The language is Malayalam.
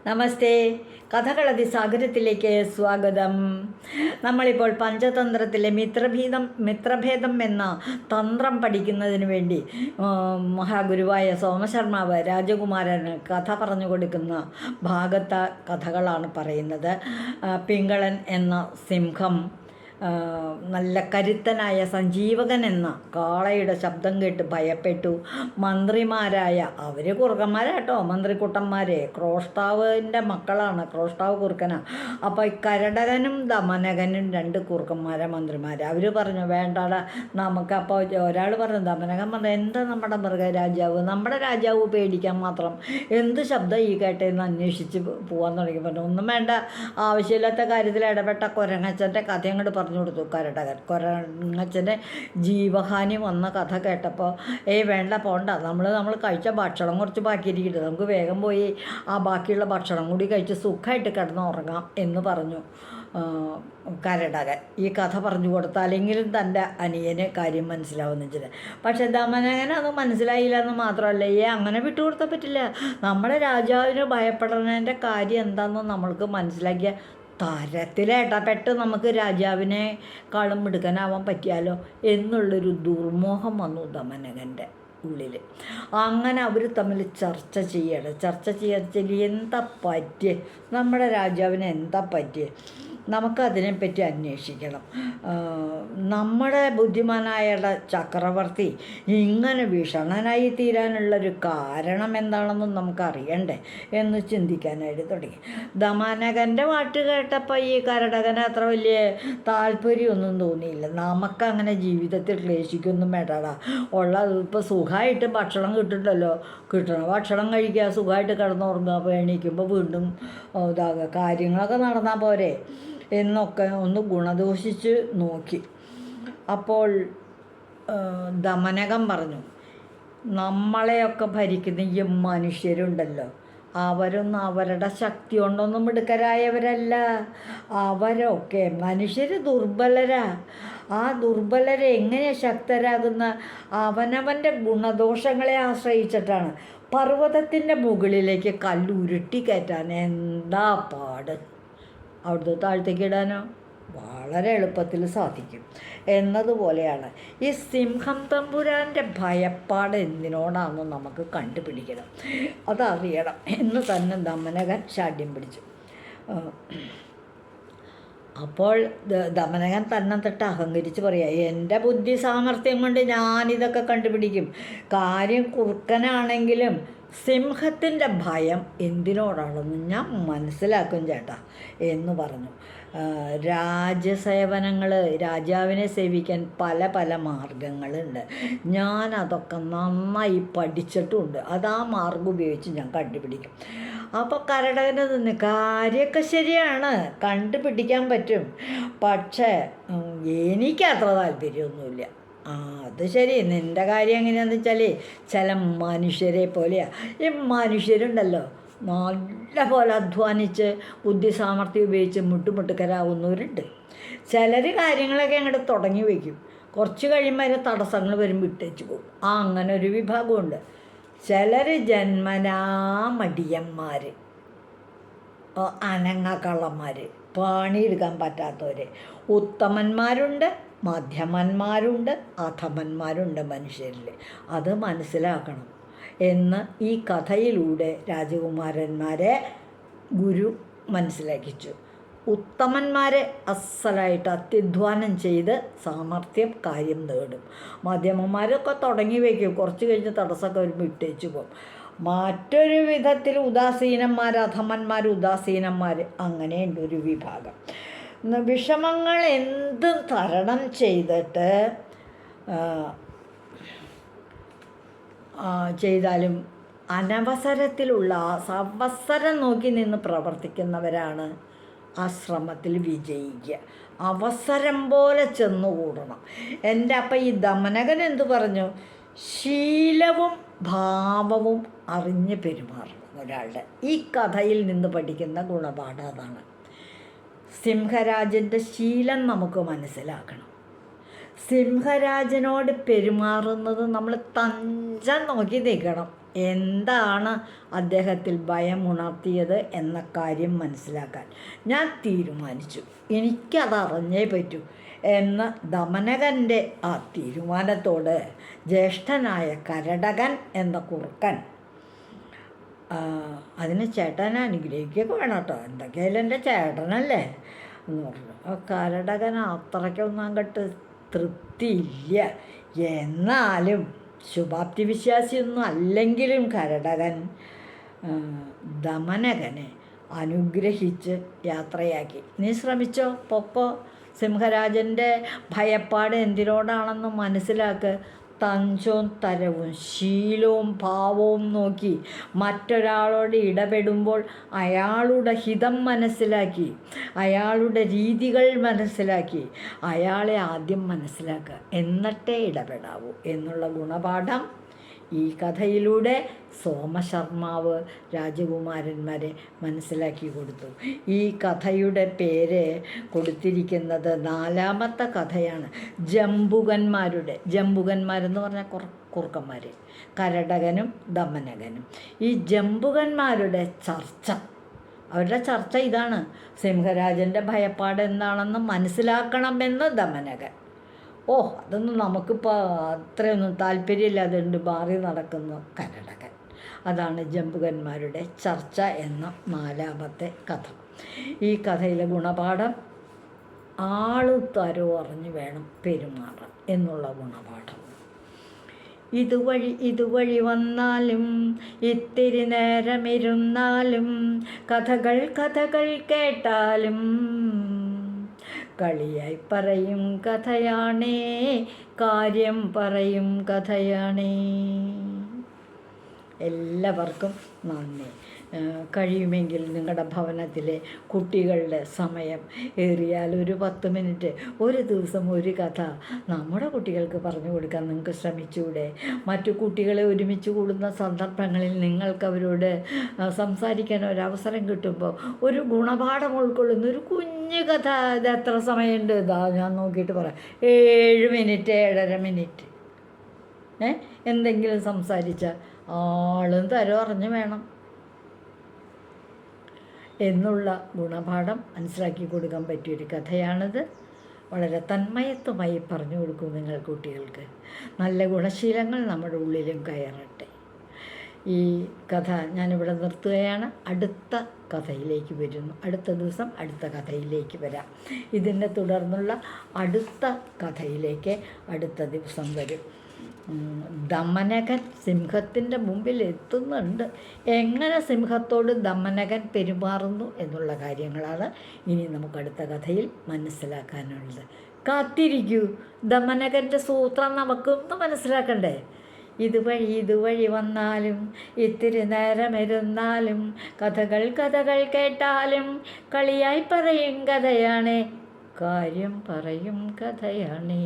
നമസ്തേ. കഥകളതിസാഗരത്തിലേക്ക് സ്വാഗതം. നമ്മളിപ്പോൾ പഞ്ചതന്ത്രത്തിലെ മിത്രഭേദം എന്ന തന്ത്രം പഠിക്കുന്നതിന് വേണ്ടി മഹാഗുരുവായ സോമശർമാവ് രാജകുമാരന് കഥ പറഞ്ഞു കൊടുക്കുന്ന ഭാഗത്തെ കഥകളാണ് പറയുന്നത്. പിങ്കളൻ എന്ന സിംഹം നല്ല കരുത്തനായ സഞ്ജീവകൻ എന്ന കാളയുടെ ശബ്ദം കേട്ട് ഭയപ്പെട്ടു. മന്ത്രിമാരായ അവർ കുറുക്കന്മാരാട്ടോ, മന്ത്രിക്കുട്ടന്മാരെ, ക്രോഷ്ടാവിൻ്റെ മക്കളാണ്, ക്രോഷ്ടാവ് കുറുക്കനാണ്. അപ്പോൾ ഈ കരടകനും ദമനകനും രണ്ട് കുറുക്കന്മാരെ മന്ത്രിമാർ. അവർ പറഞ്ഞു വേണ്ടാടാ നമുക്ക്. അപ്പോൾ ഒരാൾ പറഞ്ഞു, ദമനകൻ പറഞ്ഞു, എന്താ നമ്മുടെ മൃഗരാജാവ്, നമ്മുടെ രാജാവ് പേടിക്കാൻ മാത്രം എന്ത് ശബ്ദം ഈ കേട്ടേന്ന് അന്വേഷിച്ച് പോകാൻ തുടങ്ങി. പറഞ്ഞു ഒന്നും വേണ്ട, ആവശ്യമില്ലാത്ത കാര്യത്തിൽ ഇടപെട്ട കുരങ്ങച്ചൻ്റെ കഥ അങ്ങോട്ട് പറഞ്ഞു കൊടുത്തു കരടകൻ. കുരങ്ങച്ചൻ്റെ ജീവഹാനി വന്ന കഥ കേട്ടപ്പോൾ വേണ്ട പോണ്ട, നമ്മൾ കഴിച്ച ഭക്ഷണം കുറച്ച് ബാക്കിയിരിക്കട്ടെ, നമുക്ക് വേഗം പോയി ആ ബാക്കിയുള്ള ഭക്ഷണം കൂടി കഴിച്ച് സുഖമായിട്ട് കിടന്ന് ഉറങ്ങാം എന്ന് പറഞ്ഞു കരടകൻ. ഈ കഥ പറഞ്ഞു കൊടുത്താലെങ്കിലും തൻ്റെ അനിയന് കാര്യം മനസ്സിലാവുന്ന വെച്ചിട്ട്. പക്ഷെ ദമനകൻ അത് മനസ്സിലായില്ല എന്ന് മാത്രമല്ല, അങ്ങനെ വിട്ടുകൊടുത്താൽ പറ്റില്ല. നമ്മുടെ രാജാവിന് ഭയപ്പെടുന്നതിൻ്റെ കാര്യം എന്താണെന്ന് നമ്മൾക്ക് മനസ്സിലാക്കിയ തരത്തിലേട്ടപ്പെട്ട് നമുക്ക് രാജാവിനേക്കാളും മിടുക്കനാവാൻ പറ്റിയാലോ എന്നുള്ളൊരു ദുർമോഹം വന്നു ദമനകൻ്റെ ഉള്ളിൽ. അങ്ങനെ അവർ തമ്മിൽ ചർച്ച ചെയ്യണം. എന്താ പറ്റിയേ, നമ്മുടെ രാജാവിന് എന്താ പറ്റിയേ, നമുക്കതിനെപ്പറ്റി അന്വേഷിക്കണം. നമ്മുടെ ബുദ്ധിമാനായ ചക്രവർത്തി ഇങ്ങനെ ഭീഷണനായി തീരാനുള്ളൊരു കാരണം എന്താണെന്നും നമുക്കറിയണ്ടേ എന്ന് ചിന്തിക്കാനായിട്ട് തുടങ്ങി. ദമനകൻ്റെ പാട്ട് കേട്ടപ്പോൾ ഈ കരടകന് അത്ര വലിയ താല്പര്യമൊന്നും തോന്നിയില്ല. നമുക്കങ്ങനെ ജീവിതത്തിൽ ക്ലേശിക്കൊന്നും വേണ്ടാടാ, ഇപ്പോൾ സുഖമായിട്ട് ഭക്ഷണം കിട്ടുന്നുണ്ടല്ലോ, കിട്ടണം ഭക്ഷണം കഴിക്കുക, സുഖമായിട്ട് കിടന്നുറങ്ങുക, അപ്പോൾ എണീക്കുമ്പോൾ വീണ്ടും ഇതാകുക, കാര്യങ്ങളൊക്കെ നടന്നാൽ പോരെ എന്നൊക്കെ ഒന്ന് ഗുണദോഷിച്ച് നോക്കി. അപ്പോൾ ദമനകൻ പറഞ്ഞു, നമ്മളെയൊക്കെ ഭരിക്കുന്ന ഈ മനുഷ്യരുണ്ടല്ലോ, അവരൊന്നും അവരുടെ ശക്തി കൊണ്ടൊന്നും മിടുക്കരായവരല്ല. അവരൊക്കെ മനുഷ്യർ ദുർബലരാ. ആ ദുർബലരെ എങ്ങനെ ശക്തരാകുന്ന അവനവൻ്റെ ഗുണദോഷങ്ങളെ ആശ്രയിച്ചിട്ടാണ്. പർവ്വതത്തിൻ്റെ മുകളിലേക്ക് കല്ലുരുട്ടി കയറ്റാൻ എന്താ പാട്, അവിടുത്തെ താഴത്തേക്ക് ഇടാനോ വളരെ എളുപ്പത്തിൽ സാധിക്കും എന്നതുപോലെയാണ് ഈ സിംഹം തമ്പുരാൻ്റെ ഭയപ്പാട് എന്തിനോടാണെന്ന് നമുക്ക് കണ്ടുപിടിക്കണം, അതറിയണം എന്ന് തന്നെ ദമനകൻ ശാഠ്യം പിടിച്ചു. അപ്പോൾ ദമനകൻ തന്നെ തൊട്ട് അഹങ്കരിച്ച് പറയാം, എൻ്റെ ബുദ്ധി സാമർഥ്യം കൊണ്ട് ഞാനിതൊക്കെ കണ്ടുപിടിക്കും. കാര്യം കുറുക്കനാണെങ്കിലും സിംഹത്തിൻ്റെ ഭയം എന്തിനോടാണെന്ന് ഞാൻ മനസ്സിലാക്കും ചേട്ടാ എന്ന് പറഞ്ഞു. രാജ്യസേവനങ്ങൾ, രാജാവിനെ സേവിക്കാൻ പല പല മാർഗങ്ങളുണ്ട്. ഞാൻ അതൊക്കെ നന്നായി പഠിച്ചിട്ടുമുണ്ട്. ആ മാർഗം ഉപയോഗിച്ച് ഞാൻ കണ്ടുപിടിക്കും. അപ്പോൾ കരടകന് നിന്ന് കാര്യമൊക്കെ ശരിയാണ്, കണ്ടുപിടിക്കാൻ പറ്റും, പക്ഷേ എനിക്കത്ര താല്പര്യമൊന്നുമില്ല. അത് ശരി, നിൻ്റെ കാര്യം എങ്ങനെയാണെന്ന് വെച്ചാൽ ചില മനുഷ്യരെ പോലെയാണ്. ഈ മനുഷ്യരുണ്ടല്ലോ നല്ല പോലെ അധ്വാനിച്ച് ബുദ്ധി സാമർഥ്യം ഉപയോഗിച്ച് മുട്ടുമുട്ടുക്കരാവുന്നവരുണ്ട്. ചിലർ കാര്യങ്ങളൊക്കെ അങ്ങോട്ട് തുടങ്ങി വയ്ക്കും, കുറച്ച് കഴിയുമ്പോൾ അതിന് തടസ്സങ്ങൾ വരുമ്പോൾ ഇട്ടേച്ച് പോകും. അങ്ങനെ ഒരു വിഭാഗമുണ്ട്. ചിലർ ജന്മനാ മടിയന്മാർ, അനങ്ങക്കള്ളന്മാർ, പണിയെടുക്കാൻ പറ്റാത്തവർ. ഉത്തമന്മാരുണ്ട്, മധ്യമന്മാരുണ്ട്, അധമന്മാരുണ്ട് മനുഷ്യരിൽ. അത് മനസ്സിലാക്കണം എന്ന് ഈ കഥയിലൂടെ രാജകുമാരന്മാരെ ഗുരു മനസ്സിലാക്കിച്ചു. ഉത്തമന്മാരെ അസലായിട്ട് അത്യധ്വാനം ചെയ്ത് സാമർഥ്യം കാര്യം നേടും. മധ്യമന്മാരൊക്കെ തുടങ്ങി വയ്ക്കും, കുറച്ച് കഴിഞ്ഞ് തടസ്സമൊക്കെ വരുമ്പോൾ ഇട്ടേച്ചു പോകും. മറ്റൊരു വിധത്തിൽ ഉദാസീനന്മാർ, അധമന്മാർ, ഉദാസീനന്മാർ, അങ്ങനെയുണ്ട് ഒരു വിഭാഗം. വിഷമങ്ങൾ എന്തും തരണം ചെയ്തിട്ട് ചെയ്താലും അനവസരത്തിലുള്ള അവസരം നോക്കി നിന്ന് പ്രവർത്തിക്കുന്നവരാണ് ആ ശ്രമത്തിൽ വിജയിക്കുക. അവസരം പോലെ ചെന്നുകൂടണം. എൻ്റെ അപ്പം ഈ ദമനകൻ എന്തു പറഞ്ഞു, ശീലവും ഭാവവും അറിഞ്ഞ് പെരുമാറണം ഒരാളുടെ. ഈ കഥയിൽ നിന്ന് പഠിക്കുന്ന ഗുണപാഠം അതാണ്. സിംഹരാജൻ്റെ ശീലം നമുക്ക് മനസ്സിലാക്കണം. സിംഹരാജനോട് പെരുമാറുന്നത് നമ്മൾ തഞ്ചം നോക്കി നിൽക്കണം. എന്താണ് അദ്ദേഹത്തിൽ ഭയമുണർത്തിയത് എന്ന കാര്യം മനസ്സിലാക്കാൻ ഞാൻ തീരുമാനിച്ചു. എനിക്കതറിഞ്ഞേ പറ്റൂ എന്ന ദമനകൻ്റെ ആ തീരുമാനത്തോട് ജ്യേഷ്ഠനായ കരടകൻ എന്ന കുറുക്കൻ അതിന് ചേട്ടനെ അനുഗ്രഹിക്കുകയൊക്കെ വേണം കേട്ടോ, എന്തൊക്കെയായാലും എൻ്റെ ചേട്ടനല്ലേ എന്ന് പറഞ്ഞു. ആ കരടകൻ അത്രയ്ക്കൊന്നും അങ്ങോട്ട് തൃപ്തിയില്ല. എന്നാലും ശുഭാപ്തി വിശ്വാസിയൊന്നും അല്ലെങ്കിലും കരടകൻ ദമനകനെ അനുഗ്രഹിച്ച് യാത്രയാക്കി. നീ ശ്രമിച്ചോ, പൊക്കോ, സിംഹരാജൻ്റെ ഭയപ്പാട് എന്തിനോടാണെന്ന് മനസ്സിലാക്ക്. തഞ്ചവും തരവും ശീലവും ഭാവവും നോക്കി മറ്റൊരാളോട് ഇടപെടുമ്പോൾ അയാളുടെ ഹിതം മനസ്സിലാക്കി, അയാളുടെ രീതികൾ മനസ്സിലാക്കി അയാളെ ആദ്യം മനസ്സിലാക്കുക, എന്നിട്ടേ ഇടപെടാവൂ എന്നുള്ള ഗുണപാഠം ഈ കഥയിലൂടെ സോമശർമാവ് രാജകുമാരന്മാരെ മനസ്സിലാക്കി കൊടുത്തു. ഈ കഥയുടെ പേര് കൊടുത്തിരിക്കുന്നത് 4ാമത്തെ കഥയാണ്. ജംബുകന്മാരെന്ന് പറഞ്ഞാൽ കുറുക്കന്മാർ, കരടകനും ദമനകനും. ഈ ജംബുകന്മാരുടെ അവരുടെ ചർച്ച ഇതാണ്: സിംഹരാജൻ്റെ ഭയപ്പാട് എന്താണെന്ന് മനസ്സിലാക്കണമെന്ന് ദമനകൻ. അതൊന്നും നമുക്കിപ്പോൾ അത്രയൊന്നും താല്പര്യമില്ലാതുണ്ട് മാറി നടക്കുന്ന കരടകൻ. അതാണ് ജംബുകന്മാരുടെ ചർച്ച എന്ന 4ാമത്തെ കഥ. ഈ കഥയിലെ ഗുണപാഠം ആളും അറിഞ്ഞു വേണം പെരുമാറാൻ എന്നുള്ള ഗുണപാഠം. ഇതുവഴി വന്നാലും ഇത്തിരി നേരമിരുന്നാലും കഥകൾ കേട്ടാലും കളിയായി പറയും കഥയാണേ, കാര്യം പറയും കഥയാണേ. എല്ലാവർക്കും നന്ദി. കഴിയുമെങ്കിൽ നിങ്ങളുടെ ഭവനത്തിലെ കുട്ടികളുടെ സമയം ഏറിയാൽ ഒരു 10 മിനിറ്റ് ഒരു ദിവസം ഒരു കഥ നമ്മുടെ കുട്ടികൾക്ക് പറഞ്ഞു കൊടുക്കാൻ നിങ്ങൾക്ക് ശ്രമിച്ചുകൂടെ? മറ്റു കുട്ടികളെ ഒരുമിച്ച് കൂടുന്ന സന്ദർഭങ്ങളിൽ നിങ്ങൾക്ക് അവരോട് സംസാരിക്കാൻ ഒരവസരം കിട്ടുമ്പോൾ ഒരു ഗുണപാഠം ഉൾക്കൊള്ളുന്ന ഒരു കുഞ്ഞു കഥ, ഇത് എത്ര സമയമുണ്ട്? ഞാൻ നോക്കിയിട്ട് പറയാം, 7 മിനിറ്റ് 7.5 മിനിറ്റ് എന്തെങ്കിലും സംസാരിച്ചാൽ ആളും അറിഞ്ഞു വേണം എന്നുള്ള ഗുണപാഠം മനസ്സിലാക്കി കൊടുക്കാൻ പറ്റിയൊരു കഥയാണിത്. വളരെ തന്മയത്വമായി പറഞ്ഞു കൊടുക്കും നിങ്ങൾ കുട്ടികൾക്ക്. നല്ല ഗുണശീലങ്ങൾ നമ്മുടെ ഉള്ളിലും കയറട്ടെ. ഈ കഥ ഞാനിവിടെ നിർത്തുകയാണ്. അടുത്ത കഥയിലേക്ക് വരുന്നു. അടുത്ത ദിവസം അടുത്ത കഥയിലേക്ക് വരാം. ഇതിനെ തുടർന്നുള്ള അടുത്ത കഥയിലേക്ക് അടുത്ത ദിവസം വരും. ദമനകൻ സിംഹത്തിൻ്റെ മുമ്പിൽ എത്തുന്നുണ്ട്. എങ്ങനെ സിംഹത്തോട് ദമനകൻ പെരുമാറുന്നു എന്നുള്ള കാര്യങ്ങളാണ് ഇനി നമുക്ക് അടുത്ത കഥയിൽ മനസ്സിലാക്കാനുള്ളത്. കാത്തിരിക്കൂ. ദമനകൻ്റെ സൂത്രം നമുക്കൊന്ന് മനസ്സിലാക്കണ്ടേ? ഇതുവഴി വന്നാലും ഇത്തിരി നേരമിരുന്നാലും കഥകൾ കേട്ടാലും കളിയായി പറയും കഥയാണേ, കാര്യം പറയും കഥയാണേ.